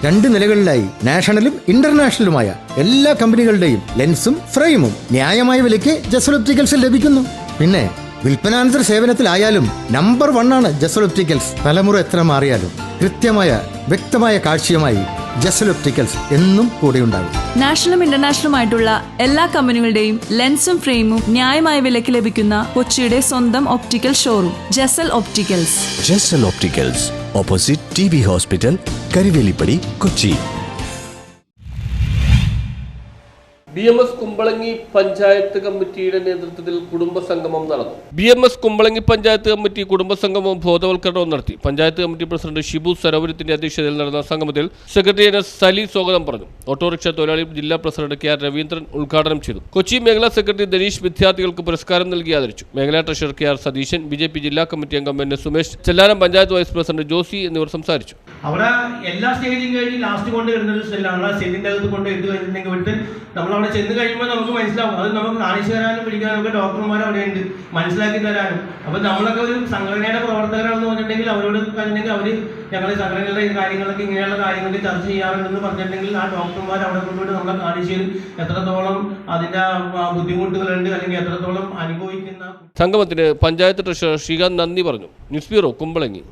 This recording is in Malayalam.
2 നിലകളിലായി നാഷണലും ഇന്റർനാഷണലുമായ എല്ലാ കമ്പനികളുടെയും ലെൻസും ഫ്രെയിമും ന്യായമായ വിലയ്ക്ക് ജസൽ ഒപ്റ്റിക്കൽസിൽ ലഭിക്കുന്നു. പിന്നെ വിൽപ്പനാനന്തര സേവനത്തിലായാലും നമ്പർ 1 ആണ് ജസൽ ഒപ്റ്റിക്കൽസ്. തലമുറ എത്ര മാറിയാലും കൃത്യമായ വ്യക്തമായ കാഴ്ചയുമായി ജസൽ ഒപ്റ്റിക്കൽസ് എന്നും കൂടെയുണ്ടാകും. നാഷണലും ഇന്റർനാഷണലുമായിട്ടുള്ള എല്ലാ കമ്പനികളുടെയും ലെൻസും ഫ്രെയിമും ന്യായമായ വിലയ്ക്ക് ലഭിക്കുന്ന കൊച്ചിയുടെ സ്വന്തം optical showroom Jasal opticals. Jasal opticals, opposite TB hospital, Karivelippady, Kochi. BMS Kumbalangi panchayat കമ്മിറ്റിയുടെ നേതൃത്വത്തിൽ കുടുംബസംഗമം നടന്നു. BMS കുമ്പളങ്ങി പഞ്ചായത്ത് കമ്മിറ്റി കുടുംബസംഗമവും ബോധവൽക്കരണവും നടത്തി. പഞ്ചായത്ത് കമ്മിറ്റി പ്രസിഡന്റ് ഷിബു സരോവരത്തിന്റെ അധ്യക്ഷതയിൽ നടന്ന സംഗമത്തിൽ സെക്രട്ടറി NS സലി സ്വാഗതം പറഞ്ഞു. ഓട്ടോറിക്ഷ തൊഴിലാളി ജില്ലാ പ്രസിഡന്റ് KR രവീന്ദ്രൻ ഉദ്ഘാടനം ചെയ്തു. കൊച്ചി മേഖലാ സെക്രട്ടറി ധനീഷ് വിദ്യാർത്ഥികൾക്ക് പുരസ്കാരം നൽകി ആദരിച്ചു. മേഖലാ ട്രഷറർ KR സതീശൻ, BJP ജില്ലാ കമ്മിറ്റി അംഗം NS Sumesh, Chellanam panchayat vice president Josy എന്നിവർ സംസാരിച്ചു. അവിടെ എല്ലാ സ്റ്റേജിലും കഴിഞ്ഞ് ലാസ്റ്റ് കൊണ്ട് വരുന്നത് സ്റ്റെല്ലാണ്. സ്റ്റേജിന്റെ അകത്ത് കൊണ്ട് എടുത്തു കഴിഞ്ഞിട്ടുണ്ടെങ്കിൽ വിട്ട് നമ്മളവിടെ ചെന്ന് കഴിയുമ്പോൾ നമുക്ക് മനസ്സിലാവും. അത് നമുക്ക് കാണിച്ചു തരാനും പിടിക്കാനും ഒക്കെ ഡോക്ടർമാർ അവിടെ ഉണ്ട്, മനസ്സിലാക്കി തരാനും. അപ്പം നമ്മളൊക്കെ ഒരു സംഘടനയുടെ പ്രവർത്തകരാണെന്ന് പറഞ്ഞിട്ടുണ്ടെങ്കിൽ അവരോട് പറഞ്ഞിട്ടുണ്ടെങ്കിൽ അവർ ഞങ്ങളുടെ സംഘടനകളുടെ കാര്യങ്ങളൊക്കെ ഇങ്ങനെയുള്ള കാര്യങ്ങളൊക്കെ ചർച്ച ചെയ്യാറുണ്ടെന്ന് പറഞ്ഞിട്ടുണ്ടെങ്കിൽ ആ ഡോക്ടർമാർ അവിടെ കൊണ്ടുപോയിട്ട് നമ്മളെ കാണിച്ചു തരും എത്രത്തോളം അതിൻ്റെ ബുദ്ധിമുട്ടുകളുണ്ട് അല്ലെങ്കിൽ എത്രത്തോളം അനുഭവിക്കുന്ന. സംഗമത്തിന് പഞ്ചായത്ത് ട്രഷറർ ശ്രീകാന്ത് നന്ദി പറഞ്ഞു. News bureau, Kumbalangi.